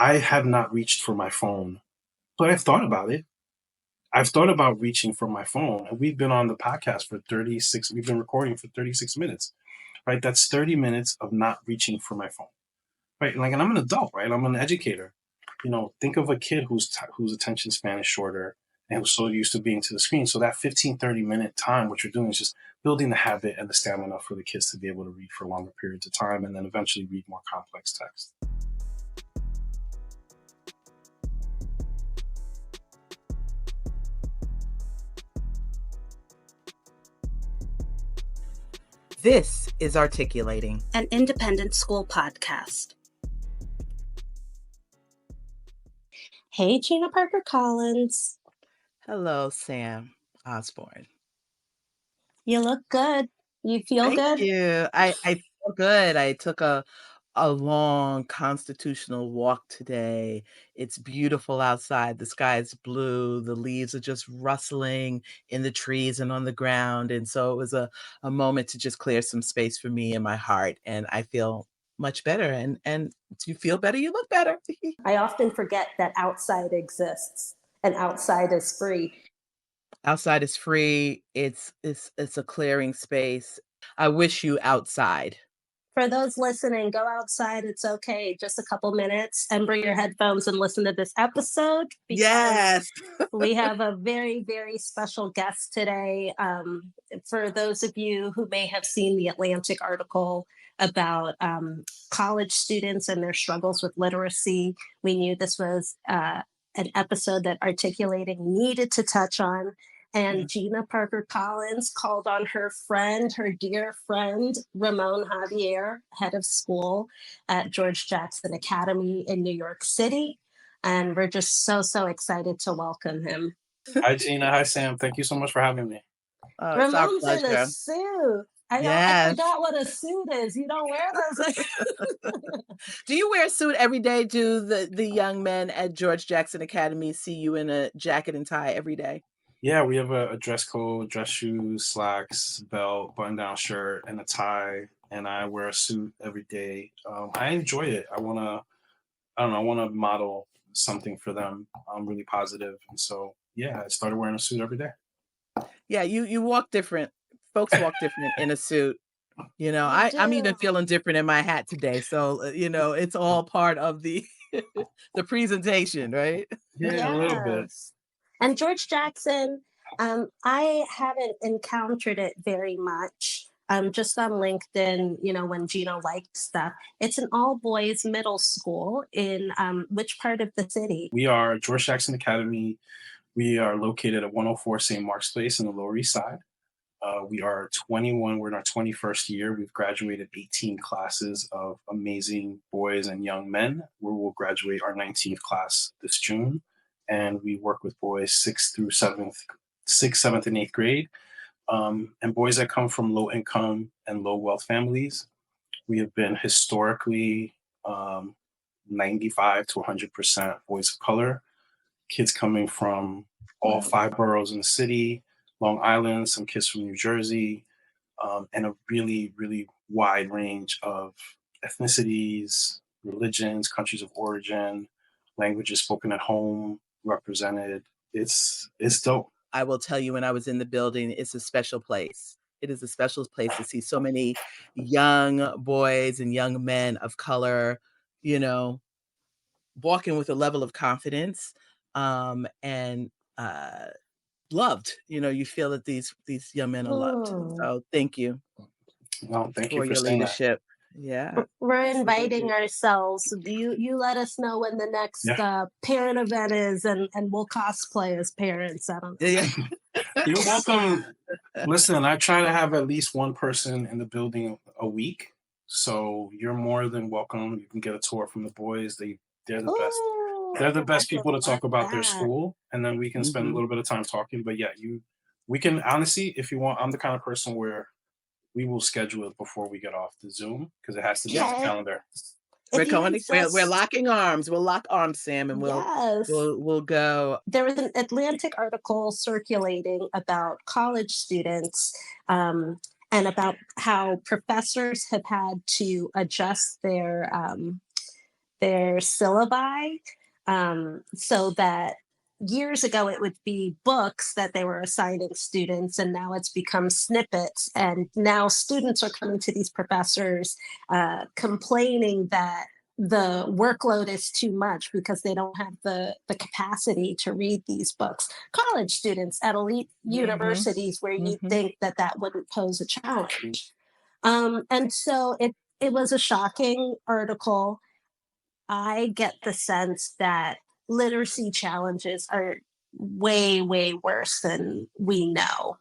I have not reached for my phone, but I've thought about it. I've thought about reaching for my phone, and we've been on the podcast for 36, we've been recording for 36 minutes, right? That's 30 minutes of not reaching for my phone, right? Like, and I'm an adult, right? I'm an educator. Think of a kid whose attention span is shorter and who's so used to being to the screen. So that 15, 30-minute time, what you're doing is just building the habit and the stamina for the kids to be able to read for longer periods of time and then eventually read more complex text. This is Articulating, an independent school podcast. Hey, Gina Parker Collins. Hello, Sam Osborne. You look good. You feel good? Thank you. I feel good. I took a long constitutional walk today. It's beautiful outside. The sky is blue. The leaves are just rustling in the trees and on the ground. And so it was a moment to just clear some space for me in my heart. And I feel much better. And you feel better, you look better. I often forget that outside exists and outside is free. Outside is free. It's a clearing space. I wish you outside. For those listening, go outside. It's okay. Just a couple minutes and bring your headphones and listen to this episode. Yes. We have a very, very special guest today. For those of you who may have seen the Atlantic article about college students and their struggles with literacy, we knew this was an episode that Articulating needed to touch on. And Gina Parker Collins called on her dear friend, Ramon Javier, head of school at George Jackson Academy in New York City. And we're just so excited to welcome him. Hi, Gina. Hi, Sam. Thank you so much for having me. Ramon's in a suit. I forgot what a suit is. You don't wear those. Do you wear a suit every day? Do the young men at George Jackson Academy see you in a jacket and tie every day? Yeah, we have a dress code, dress shoes, slacks, belt, button-down shirt, and a tie. And I wear a suit every day. I enjoy it. I want to model something for them. I'm really positive. And so, yeah, I started wearing a suit every day. Yeah, you walk different. Folks walk different in a suit. I'm even feeling different in my hat today. So, it's all part of the the presentation, right? Yeah, a little bit. And George Jackson, I haven't encountered it very much. Just on LinkedIn, when Gina liked stuff. It's an all-boys middle school in which part of the city? We are George Jackson Academy. We are located at 104 St. Mark's Place in the Lower East Side. We are 21. We're in our 21st year. We've graduated 18 classes of amazing boys and young men. We will graduate our 19th class this June. And we work with boys 6th, 7th, and 8th grade, and boys that come from low income and low wealth families. We have been historically 95 to 100% boys of color, kids coming from all 5 boroughs in the city, Long Island, some kids from New Jersey, and a really, really wide range of ethnicities, religions, countries of origin, languages spoken at home, represented. It's dope. I will tell you, when I was in the building, it's a special place. It is a special place to see so many young boys and young men of color, walking with a level of confidence and loved. You feel that these young men are loved. So thank you. No, thank you for for your saying leadership. That. Yeah. We're inviting ourselves. You let us know when the next parent event is, and we'll cosplay as parents. I don't know. Yeah. You're welcome. Listen, I try to have at least one person in the building a week. So you're more than welcome. You can get a tour from the boys. They're the best. They're the best people to talk about their school. And then we can spend a little bit of time talking. But yeah, we can, honestly, if you want, I'm the kind of person where we will schedule it before we get off the Zoom because it has to be on the calendar. We're locking arms. We'll lock arms, Sam, and we'll go. There was an Atlantic article circulating about college students and about how professors have had to adjust their their syllabi, so that years ago it would be books that they were assigning students, and now it's become snippets, and now students are coming to these professors complaining that the workload is too much because they don't have the capacity to read these books. College students at elite Mhm. universities, where you Mhm. think that that wouldn't pose a challenge. And so it was a shocking article. I get the sense that literacy challenges are way, way worse than we know.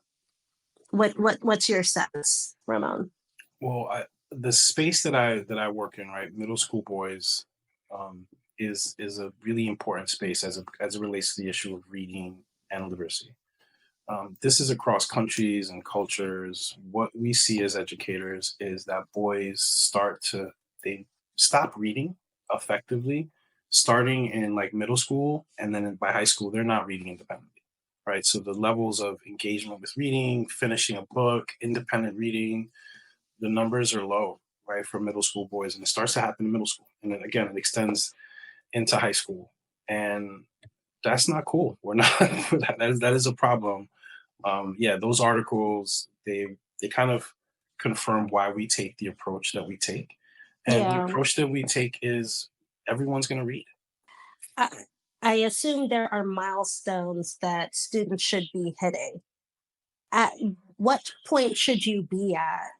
What's your sense, Ramon? Well, the space that I work in, right, middle school boys, um, is a really important space as it relates to the issue of reading and literacy. This is across countries and cultures. What we see as educators is that boys they stop reading effectively, starting in like middle school, and then by high school they're not reading independently, right? So the levels of engagement with reading, finishing a book, independent reading, the numbers are low, right, for middle school boys, and it starts to happen in middle school, and then again it extends into high school, and that's not cool. We're not that is a problem. Yeah, those articles they kind of confirm why we take the approach that we take, and the Yeah. approach that we take is everyone's going to read. I, I assume there are milestones that students should be hitting. At what point should you be at,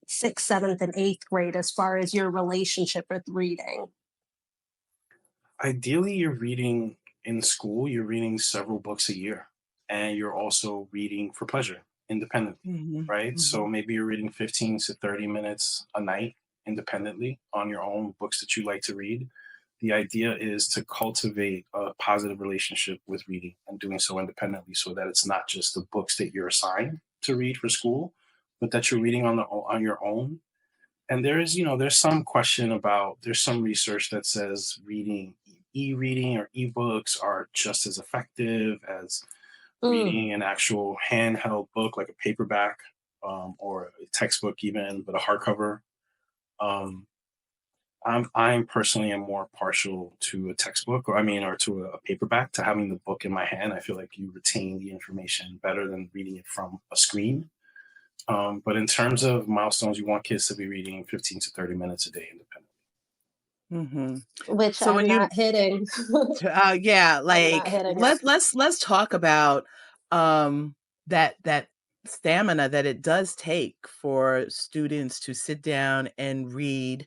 sixth, seventh, and eighth grade, as far as your relationship with reading? Ideally, you're reading in school. You're reading several books a year, and you're also reading for pleasure independently, Mhm. right? So Mhm. maybe you're reading 15 to 30 minutes a night independently on your own, books that you like to read. The idea is to cultivate a positive relationship with reading and doing so independently, so that it's not just the books that you're assigned to read for school, but that you're reading on your own. And there's some question about, there's some research that says reading, e-reading or ebooks are just as effective as Mm. reading an actual handheld book like a paperback, or a textbook even, but a hardcover. Um, I'm personally am more partial to a textbook, or I mean, or to a paperback, to having the book in my hand. I feel like you retain the information better than reading it from a screen. But in terms of milestones, you want kids to be reading 15 to 30 minutes a day independently. Mhm. Which So I'm when you not hitting. yeah, I'm not like hitting it. let's talk about that stamina that it does take for students to sit down and read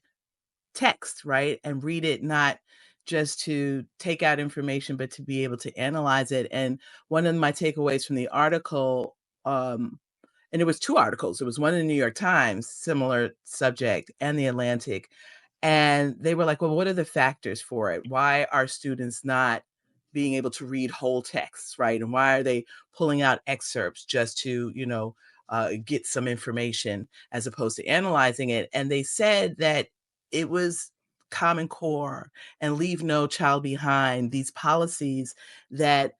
text, right? And read it not just to take out information, but to be able to analyze it. And one of my takeaways from the article, and it was 2 articles. It was one in the New York Times, similar subject, and the Atlantic. And they were like, "Well, what are the factors for it? Why are students not being able to read whole texts, right? And why are they pulling out excerpts just to, get some information as opposed to analyzing it?" And they said that it was Common Core and Leave No Child Behind, these policies that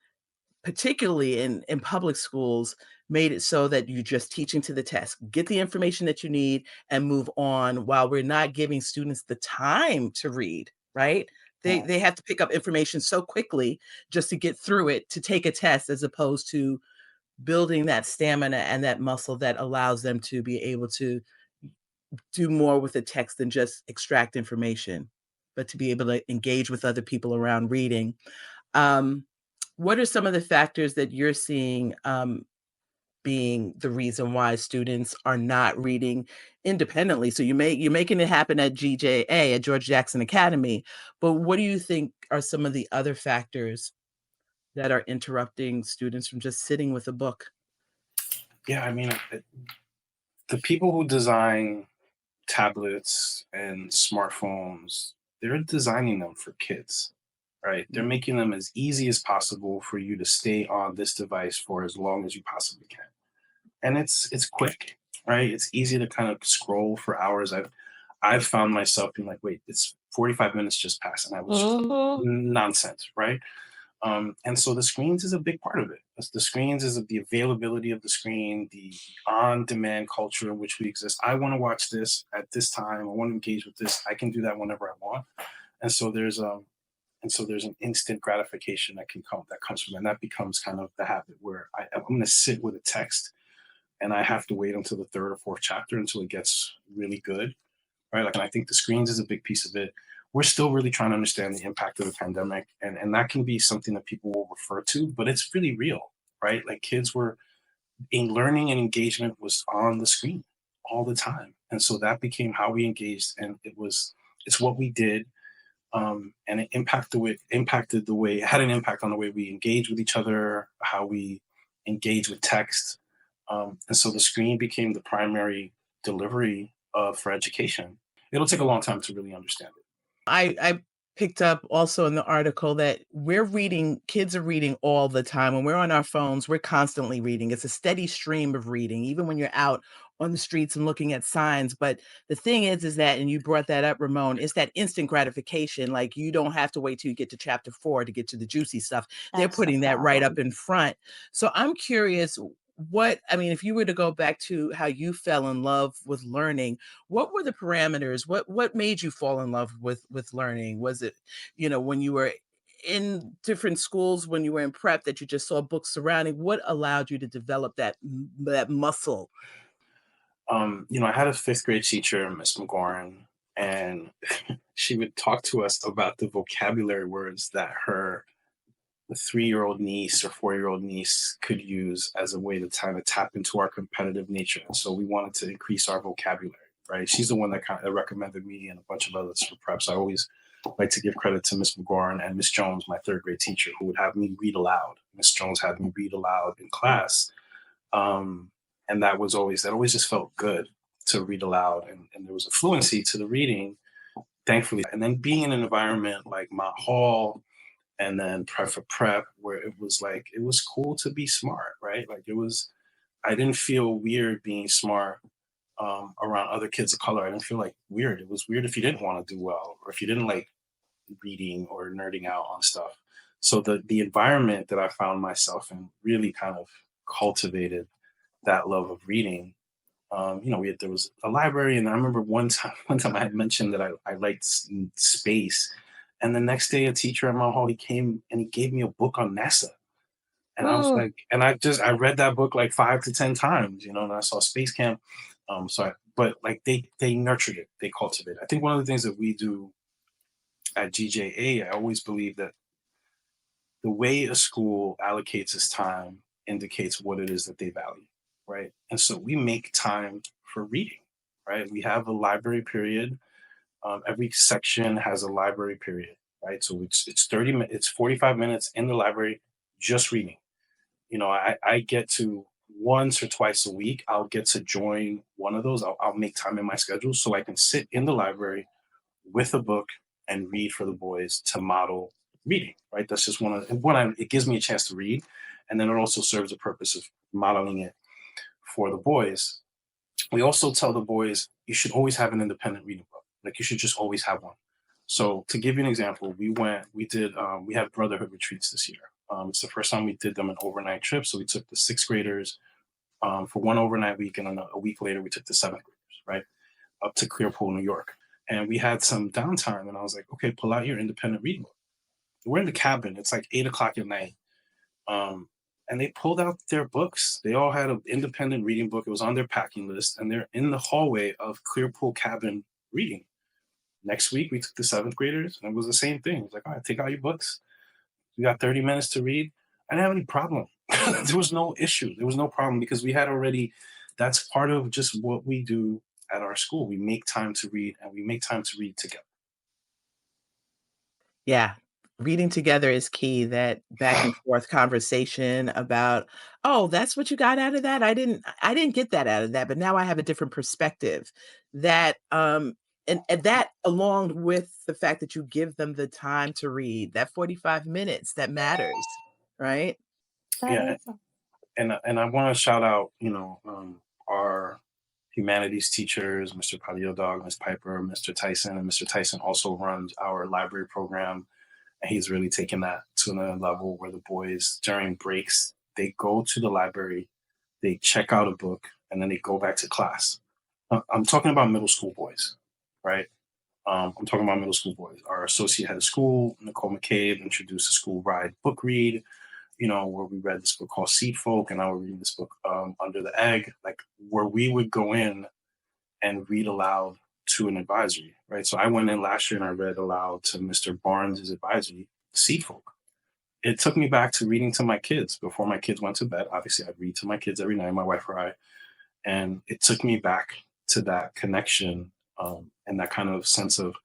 particularly in public schools, made it so that you're just teaching to the test. Get the information that you need and move on, while we're not giving students the time to read, right? Well, They have to pick up information so quickly just to get through it, to take a test, as opposed to building that stamina and that muscle that allows them to be able to do more with the text than just extract information, but to be able to engage with other people around reading. Um, what are some of the factors that you're seeing, being the reason why students are not reading independently? So you're making it happen at GJA, at George Jackson Academy, but what do you think are some of the other factors that are interrupting students from just sitting with a book? yeah, I mean, the people who design tablets and smartphones, they're designing them for kids, right? They're Mhm. making them as easy as possible for you to stay on this device for as long as you possibly can. And it's quick, right? It's easy to kind of scroll for hours. I've found myself being like, wait, it's 45 minutes just passed, and I was Mhm. nonsense, right? And so the screens is a big part of it. The screens is the availability of the screen, the on-demand culture in which we exist. I want to watch this at this time. I want to engage with this. I can do that whenever I want. And so there's an instant gratification that comes from it. And that becomes kind of the habit where I'm going to sit with a text and I have to wait until the third or fourth chapter until it gets really good, right? Like, and I think the screens is a big piece of it. We're still really trying to understand the impact of the pandemic, and that can be something that people will refer to, but it's really real, right? Like kids were in learning and engagement was on the screen all the time, and so that became how we engaged, and it's what we did, and it impacted the way it had an impact on the way we engage with each other, how we engage with text, and so the screen became the primary delivery for education. It'll take a long time to really understand it. I picked up also in the article that kids are reading all the time. When we're on our phones, we're constantly reading. It's a steady stream of reading, even when you're out on the streets and looking at signs. But the thing is that, and you brought that up, Ramon, it's that instant gratification. Like you don't have to wait till you get to chapter 4 to get to the juicy stuff. They're That's the putting that right up problem. in front. So I'm curious, if you were to go back to how you fell in love with learning, what were the parameters? What made you fall in love with learning? Was it, when you were in different schools, when you were in prep, that you just saw books surrounding? What allowed you to develop that muscle? I had a fifth grade teacher, Miss McGoran, and she would talk to us about the vocabulary words that her 3-year-old niece or 4-year-old niece could use as a way to kind of tap into our competitive nature. And so we wanted to increase our vocabulary, right? She's the one that kind of recommended me and a bunch of others for preps. I always like to give credit to Miss McGoran and Miss Jones, my third grade teacher, who would have me read aloud. Miss Jones had me read aloud in class. Um, and that always just felt good to read aloud. And there was a fluency to the reading, thankfully. And then being in an environment like Mount Hall, and then prep for prep, where it was like it was cool to be smart, right? Like I didn't feel weird being smart around other kids of color. I didn't feel like weird. It was weird if you didn't want to do well, or if you didn't like reading or nerding out on stuff. So the environment that I found myself in really kind of cultivated that love of reading. There was a library, and I remember one time I had mentioned that I liked space, and the next day a teacher at my hall, he came and he gave me a book on NASA, and I was Oh, like, and I read that book like 5 to 10 times, and I saw Space Camp. But like they nurtured it, they cultivated it. I think one of the things that we do at GJA, I always believe that the way a school allocates its time indicates what it is that they value, right? And so we make time for reading, right? We have a library period. Every section has a library period, right? So it's 30 minutes, it's 45 minutes in the library just reading. I get to once or twice a week, I'll get to join one of those. I'll make time in my schedule so I can sit in the library with a book and read for the boys to model reading, right? That's just it gives me a chance to read. And then it also serves the purpose of modeling it for the boys. We also tell the boys, you should always have an independent reading book. Like you should just always have one. So to give you an example, we had brotherhood retreats this year. It's the first time we did them an overnight trip. So we took the sixth graders for one overnight week, and then a week later we took the seventh graders, right, up to Clearpool, New York. And we had some downtime, and I was like, okay, pull out your independent reading book. We're in the cabin. It's like 8 o'clock at night. And they pulled out their books. They all had an independent reading book. It was on their packing list, and they're in the hallway of Clearpool cabin reading. Next week, we took the seventh graders, and it was the same thing. It was like, all right, take out your books. You got 30 minutes to read. I didn't have any problem. There was no issue. There was no problem because that's part of just what we do at our school. We make time to read, and we make time to read together. yeah. Reading together is key. That back and forth conversation about, "Oh, that's what you got out of that? I didn't get that out of that, but now I have a different perspective." That, and that along with the fact that you give them the time to read, that 45 minutes, that matters, right? That Yeah, is and I want to shout out, our humanities teachers, Mr. Padilla Dog, Ms. Piper, Mr. Tyson, and Mr. Tyson also runs our library program And he's really taken that to another level where the boys during breaks, they go to the library, they check out a book, and then they go back to class. I'm talking about middle school boys, right? I'm talking about middle school boys. Our associate head of school, Nicole McCabe, introduced a school ride book read, where we read this book called Seed Folk, and I was reading this book, Under the Egg, like where we would go in and read aloud to an advisory, right? So I went in last year and I read aloud to Mr. Barnes's advisory, Seed Folk. It took me back to reading to my kids before my kids went to bed. Obviously, I'd read to my kids every night, my wife or I, and it took me back to that connection, and that kind of sense of,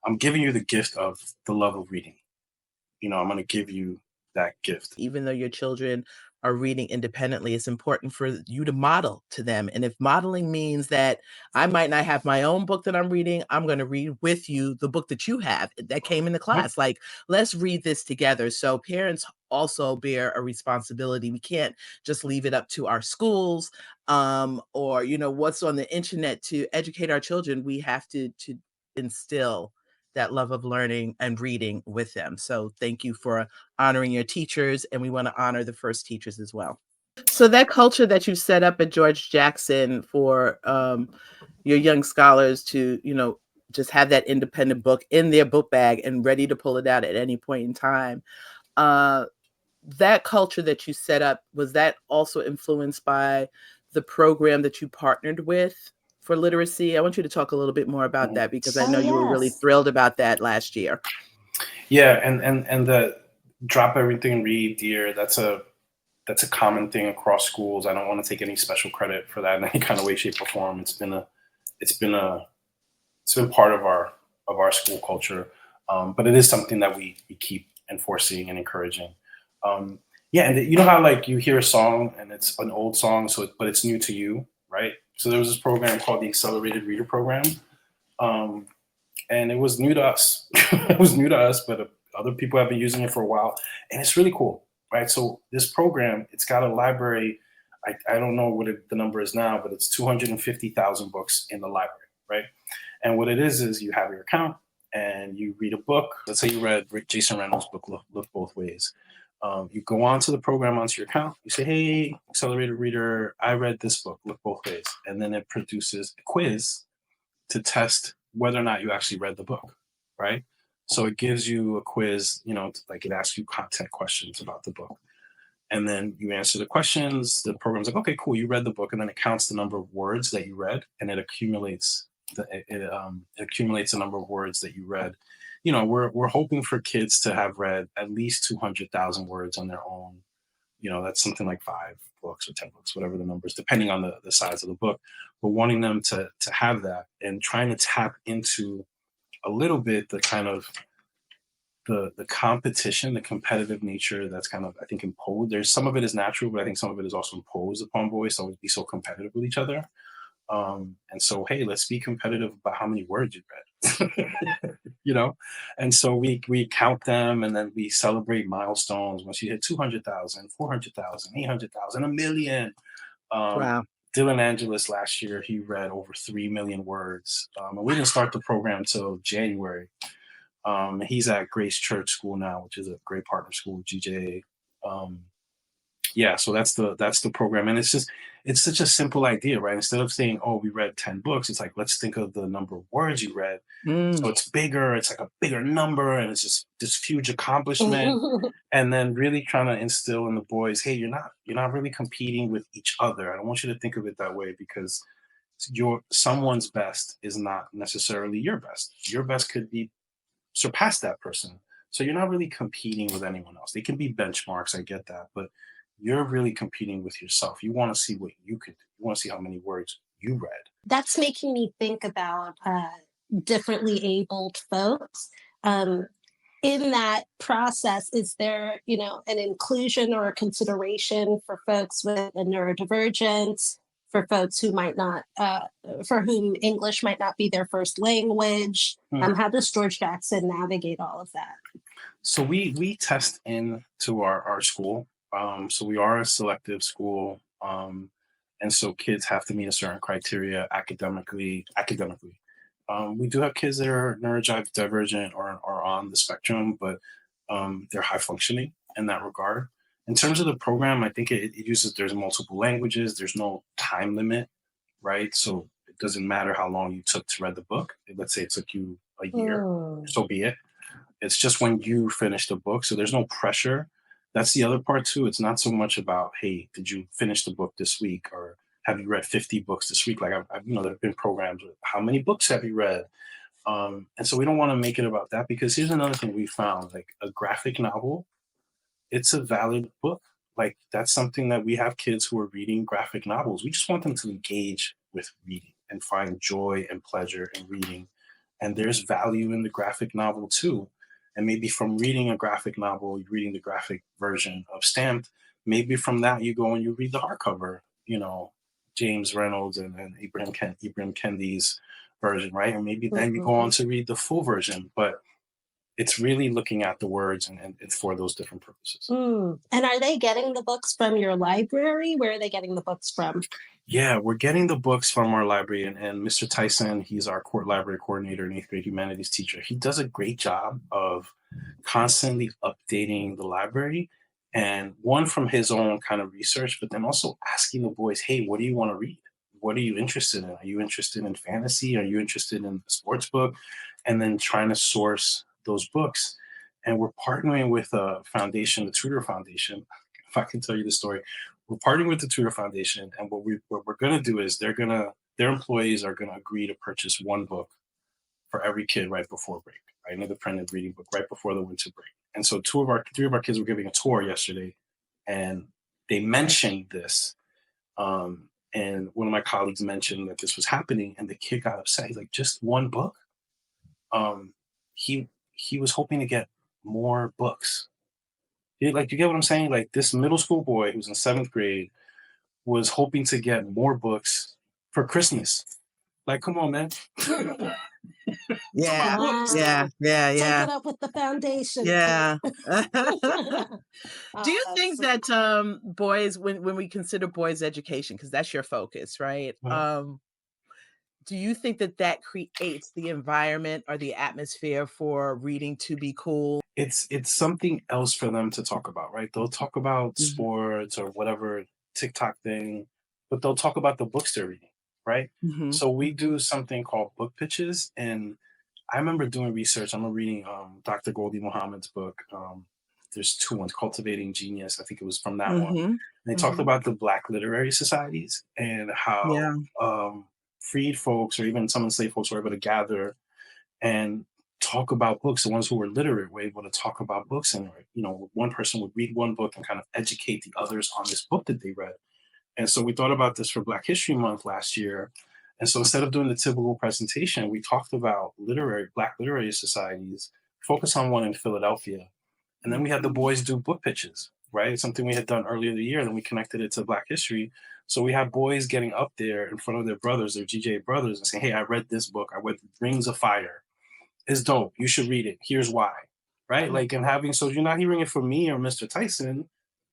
I'm giving you the gift of the love of reading. I'm going to give you that gift. Even though your children are reading independently, it's important for you to model to them. And if modeling means that I might not have my own book that I'm reading, I'm going to read with you the book that you have that came in the class. Like, let's read this together. So parents also bear a responsibility. We can't just leave it up to our schools, or what's on the internet to educate our children. We have to instill that love of learning and reading with them. So thank you for honoring your teachers, and we want to honor the first teachers as well. So that culture that you set up at George Jackson for your young scholars to, just have that independent book in their book bag and ready to pull it out at any point in time. That culture that you set up, was that also influenced by the program that you partnered with for literacy? I want you to talk a little bit more about that, because I know you were really thrilled about that last year. Yeah, and the drop everything and read, dear. That's a common thing across schools. I don't want to take any special credit for that in any kind of way, shape, or form. It's been part of our school culture, but it is something that we keep enforcing and encouraging. Yeah, and you know how like you hear a song and it's an old song, but it's new to you, right? So there was this program called the Accelerated Reader Program, and it was new to us. It was new to us, but other people have been using it for a while, and it's really cool, right? So this program, it's got a library. I don't know what the number is now, but it's 250,000 books in the library, right? And what it is you have your account and you read a book. Let's say you read Jason Reynolds' book, Look Both Ways. You go onto the program, onto your account. You say, hey, Accelerated Reader, I read this book, Look Both Ways. And then it produces a quiz to test whether or not you actually read the book, right? So it gives you a quiz, like it asks you content questions about the book. And then you answer the questions. The program's like, okay, cool, you read the book. And then it counts the number of words that you read, and it accumulates accumulates the number of words that you read. We're hoping for kids to have read at least 200,000 words on their own. That's something like 5 books or 10 books, whatever the numbers, depending on the size of the book. But wanting them to have that, and trying to tap into a little bit the kind of the competition, the competitive nature that's kind of, I think, imposed. There's some of it is natural, but I think some of it is also imposed upon boys to always be so competitive with each other. And so, hey, let's be competitive about how many words you read, And so we count them, and then we celebrate milestones. Once you hit 200,000, 400,000, 800,000, a million. Wow. Dylan Angelis last year, he read over 3 million words. And we didn't start the program till January. He's at Grace Church School now, which is a great partner school with GJA. Yeah, so that's the program, and it's such a simple idea, right? Instead of saying, "Oh, we read 10 books," it's like, let's think of the number of words you read. So it's bigger. It's like a bigger number, and it's just this huge accomplishment. And then really trying to instill in the boys, hey, you're not really competing with each other. I don't want you to think of it that way, because someone's best is not necessarily your best. Your best could be surpass that person. So you're not really competing with anyone else. They can be benchmarks, I get that, but you're really competing with yourself. You want to see what you can do. You want to see how many words you read. That's making me think about differently abled folks. In that process, is there, an inclusion or a consideration for folks with a neurodivergence, for folks who might not, for whom English might not be their first language? How does George Jackson navigate all of that? So we test into our school. So we are a selective school, and so kids have to meet a certain criteria academically. We do have kids that are neurodivergent or on the spectrum, but they're high functioning in that regard. In terms of the program, I think it uses, there's multiple languages, there's no time limit, right? So it doesn't matter how long you took to read the book. Let's say it took you a year, Mm. so be it. It's just when you finish the book. So there's no pressure. That's the other part too. It's not so much about, hey, did you finish the book this week? Or have you read 50 books this week? Like, there have been programs with how many books have you read? And so we don't want to make it about that, because here's another thing we found, like a graphic novel, it's a valid book. Like, that's something that we have kids who are reading graphic novels. We just want them to engage with reading and find joy and pleasure in reading. And there's value in the graphic novel too. And maybe from reading a graphic novel, you're reading the graphic version of Stamped. Maybe from that you go and you read the hardcover, James Reynolds and Ibrahim Kendi's version, right? And maybe then you go on to read the full version. But it's really looking at the words, and it's for those different purposes. Mm. And are they getting the books from your library? Where are they getting the books from? Yeah, we're getting the books from our library, and Mr. Tyson, he's our court library coordinator and eighth grade humanities teacher. He does a great job of constantly updating the library, and one from his own kind of research, but then also asking the boys, hey, what do you want to read? What are you interested in? Are you interested in fantasy? Are you interested in a sports book? And then trying to source those books. And we're partnering with a foundation, the Tudor Foundation. If I can tell you the story, we're partnering with the Tudor Foundation, and what we're going to do is their employees are going to agree to purchase one book for every kid right before break, right? Another printed reading book right before the winter break. And so three of our kids were giving a tour yesterday, and they mentioned this. And one of my colleagues mentioned that this was happening, and the kid got upset. He's like, just one book? Um, he was hoping to get more books. Like, you get what I'm saying? Like, this middle school boy who's in seventh grade was hoping to get more books for Christmas. Like, come on, man. Yeah, Wow. yeah, yeah, Take yeah, it up with the foundation. yeah. Do you That's think so that boys, when we consider boys' education, because that's your focus, right? Mhm. Do you think that that creates the environment or the atmosphere for reading to be cool? It's something else for them to talk about, right? They'll talk about Mhm, sports or whatever TikTok thing, but they'll talk about the books they're reading, right? mhm, So we do something called book pitches, and I remember doing research. I'm reading Dr. Goldie Muhammad's book. There's two ones, Cultivating Genius. I think it was from that one. mhm, And they talked mhm. about the Black literary societies and how Yeah, freed folks or even some enslaved folks were able to gather and talk about books. The ones who were literate were able to talk about books, and one person would read one book and kind of educate the others on this book that they read. And so we thought about this for Black History Month last year. And so instead of doing the typical presentation, we talked about Black literary societies, focus on one in Philadelphia. And then we had the boys do book pitches, right? It's something we had done earlier in the year, and then we connected it to Black history. So we had boys getting up there in front of their brothers, their GJ brothers, and saying, hey, I read this book. I read Rings of Fire. It's dope. You should read it. Here's why. Right? Like, and having, so you're not hearing it from me or Mr. Tyson,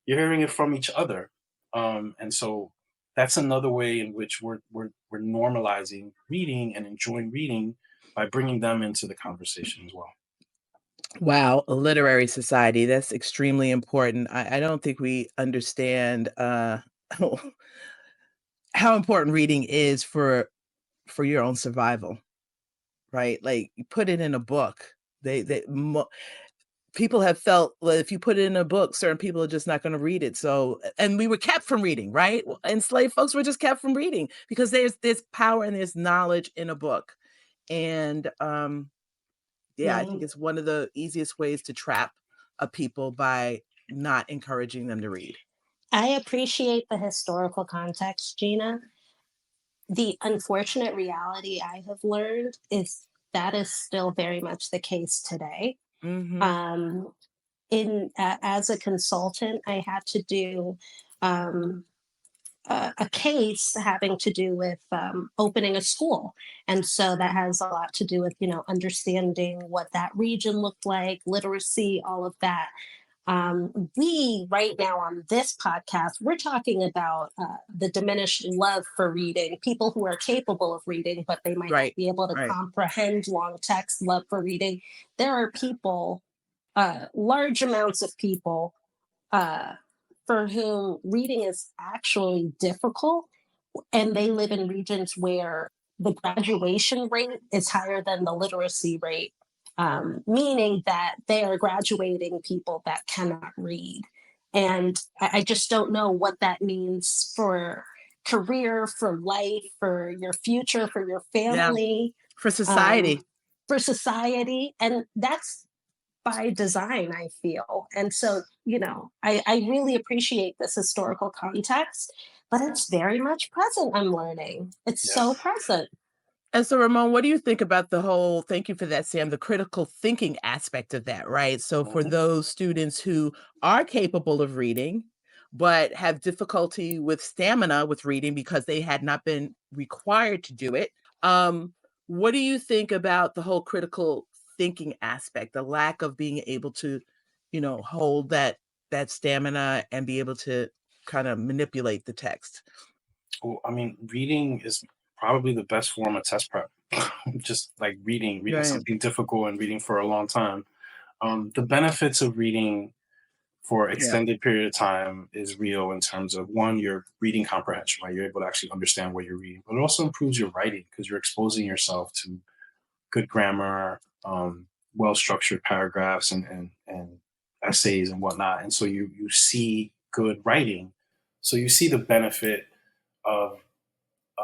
you're hearing it from each other. And so that's another way in which we're normalizing reading and enjoying reading by bringing them into the conversation as well. wow, a literary society, that's extremely important. I don't think we understand, how important reading is for your own survival, right? Like, you put it in a book. They mo People have felt, well, if you put it in a book, certain people are just not gonna read it, so and we were kept from reading, right? Enslaved folks were just kept from reading because there's power and there's knowledge in a book, and, yeah, I think mm. it's one of the easiest ways to trap a people by not encouraging them to read. I appreciate the historical context, Gina. The unfortunate reality I have learned is that is still very much the case today. Mhm. Um, as a consultant, I had to do um, a case having to do with opening a school, and so that has a lot to do with understanding what that region looked like, literacy, all of that. We right now on this podcast, we're talking about the diminished love for reading, people who are capable of reading, but they might not Right, be able to right. comprehend long text, love for reading. There are people large amounts of people uh, for whom reading is actually difficult, and they live in regions where the graduation rate is higher than the literacy rate, meaning that they are graduating people that cannot read. And I just don't know what that means for career, for life, for your future, for your Yeah, family, for society. for society. And that's by design, I feel. And so, I really appreciate this historical context, but it's very much present. I'm learning. It's Yeah. so present. And so, Ramon, what do you think about the whole, thank you for that, Sam, the critical thinking aspect of that, right? So, for Mhm. those students who are capable of reading, but have difficulty with stamina with reading because they had not been required to do it, um, what do you think about the whole critical thinking aspect, the lack of being able to, hold that stamina and be able to kind of manipulate the text? Well, I mean, reading is probably the best form of test prep. Just like reading Right. something difficult and reading for a long time. The benefits of reading for Yeah. extended period of time is real in terms of one, your reading comprehension, right? You're able to actually understand what you're reading, but it also improves your writing because you're exposing yourself to good grammar, well structured paragraphs and essays and whatnot. And so you see good writing. So you see the benefit of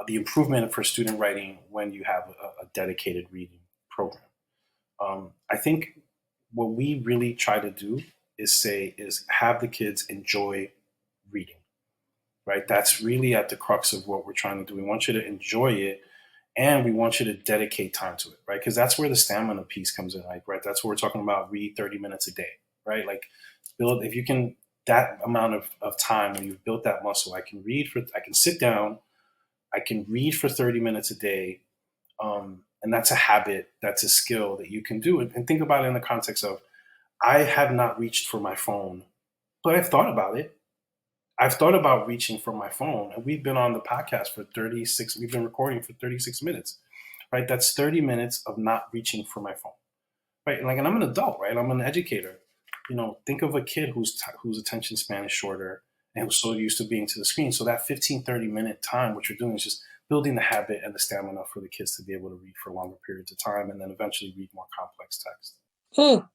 the improvement for student writing when you have a dedicated reading program. I think what we really try to do is have the kids enjoy reading, right? That's really at the crux of what we're trying to do. We want you to enjoy it, and we want you to dedicate time to it, right? Because that's where the stamina piece comes in, like, right? That's what we're talking about. Read 30 minutes a day, right? Like, build if you can that amount of time when you've built that muscle. I can sit down, I can read for 30 minutes a day, and that's a habit, that's a skill that you can do. And think about it in the context of I have not reached for my phone, but I've thought about it. I've thought about reaching for my phone, and we've been on the podcast for 36. We've been recording for 36 minutes, right? That's 30 minutes of not reaching for my phone, right? Like, and I'm an adult, right? I'm an educator. Think of a kid whose attention span is shorter and who's so used to being to the screen. So that 15, 30-minute time, what you're doing is just building the habit and the stamina for the kids to be able to read for longer periods of time and then eventually read more complex text. Hmm.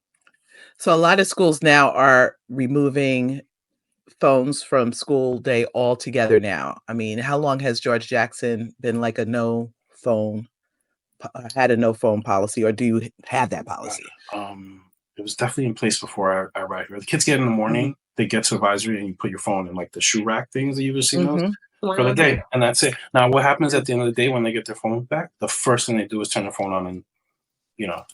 So a lot of schools now are removing phones from school day altogether now. I mean, how long has George Jackson been like a no phone had a no phone policy, or do you have that Right. policy? It was definitely in place before I arrived here. The kids get in the Mhm. morning, they get to advisory, and you put your phone in like the shoe rack things that you've seen those Mhm. for the Wow. day, and that's it. Now, what happens Yeah. at the end of the day when they get their phone back? The first thing they do is turn their phone on, and you know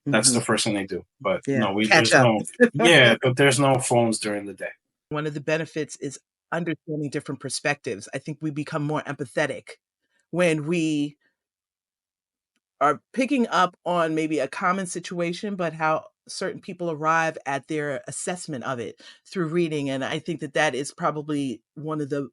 that's the Mhm. first thing they do. But Yeah. no, Catch up. there's no phones during the day. One of the benefits is understanding different perspectives. I think we become more empathetic when we are picking up on maybe a common situation, but how certain people arrive at their assessment of it through reading. And I think that that is probably one of the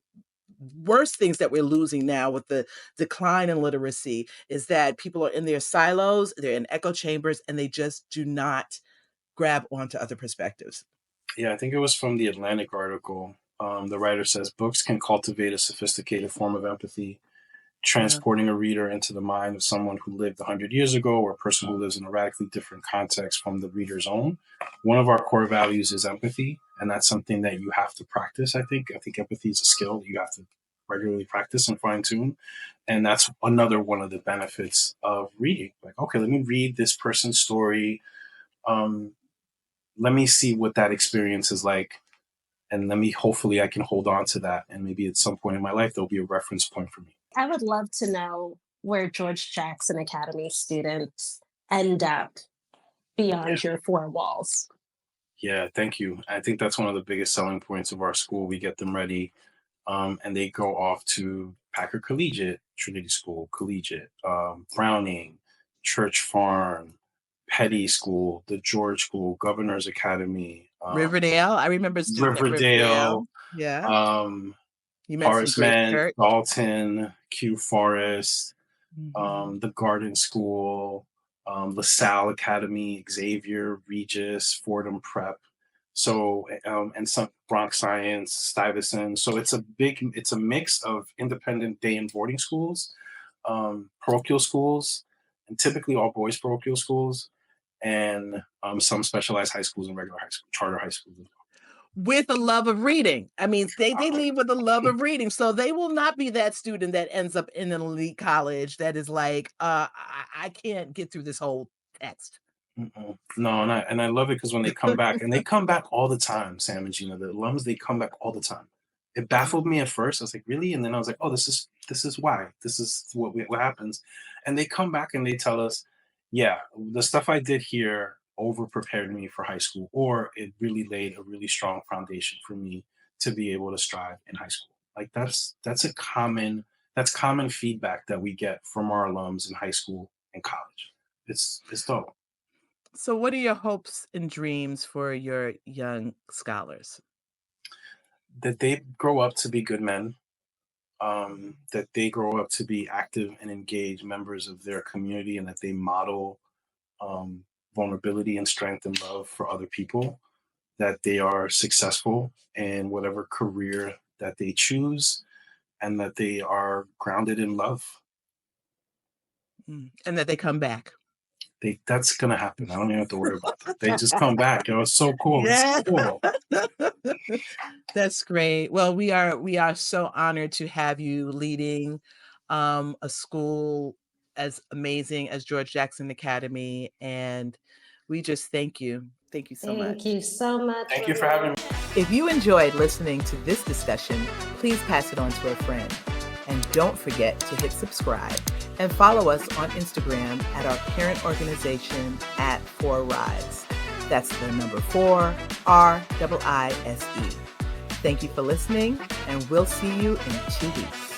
worst things that we're losing now with the decline in literacy is that people are in their silos, they're in echo chambers, and they just do not grab onto other perspectives. Yeah, I think it was from the Atlantic article. The writer says books can cultivate a sophisticated form of empathy, Uh, transporting a reader into the mind of someone who lived 100 years ago or a person who lives in a radically different context from the reader's own. One of our core values is empathy, and that's something that you have to practice. I think empathy is a skill that you have to regularly practice and fine tune. And that's another one of the benefits of reading. Like, okay, let me read this person's story. Um, Let me see what that experience is like, and hopefully I can hold on to that, and maybe at some point in my life there'll be a reference point for me. I would love to know where George Jackson Academy students end up Yeah. beyond your four walls. Yeah, thank you. I think that's one of the biggest selling points of our school. We get them ready, and they go off to Packer Collegiate, Trinity School, Collegiate, Browning, Church Farm, Petty School, the George School, Governor's Academy, Riverdale, I remember a student at Riverdale, Riverdale. Yeah. um, You mentioned Horace Grace Mann, Church. Dalton, Q Forest, Mhm. the Garden School. LaSalle Academy, Xavier, Regis, Fordham Prep. So, and some Bronx Science, Stuyvesant. So it's a mix of independent day and boarding schools, parochial schools, and typically all boys parochial schools, and some specialized high schools and regular high school, charter high schools as With a love of reading. I mean, they well. leave with a love of reading, so they will not be that student that ends up in an elite college that is like, I can't get through this whole text. Mm-mm. No, and I love it because when they come back, and they come back all the time, Sam and Gina, the alums, they come back all the time. It baffled me at first. I was like, really? And then I was like, oh, this is why. This is what happens. And they come back and they tell us, yeah, the stuff I did here over prepared me for high school, or it really laid a really strong foundation for me to be able to strive in high school. Like that's common feedback that we get from our alums in high school and college. It's dope. So what are your hopes and dreams for your young scholars? That they grow up to be good men, that they grow up to be active and engaged members of their community, and that they model um, vulnerability and strength and love for other people, that they are successful in whatever career that they choose, and that they are grounded in love. And that they come back. That's gonna happen. I don't even have to worry about that. They just come back. It's so cool. It's Yeah. so cool. That's great. Well, we are so honored to have you leading a school as amazing as George Jackson Academy, and we just thank you. Thank you so Thank much. you so much. Thank you for having me. If you enjoyed listening to this discussion, please pass it on to a friend. And don't forget to hit subscribe and follow us on Instagram at our parent organization at 4RISE. That's the number 4, RIISE. Thank you for listening, and we'll see you in 2 weeks.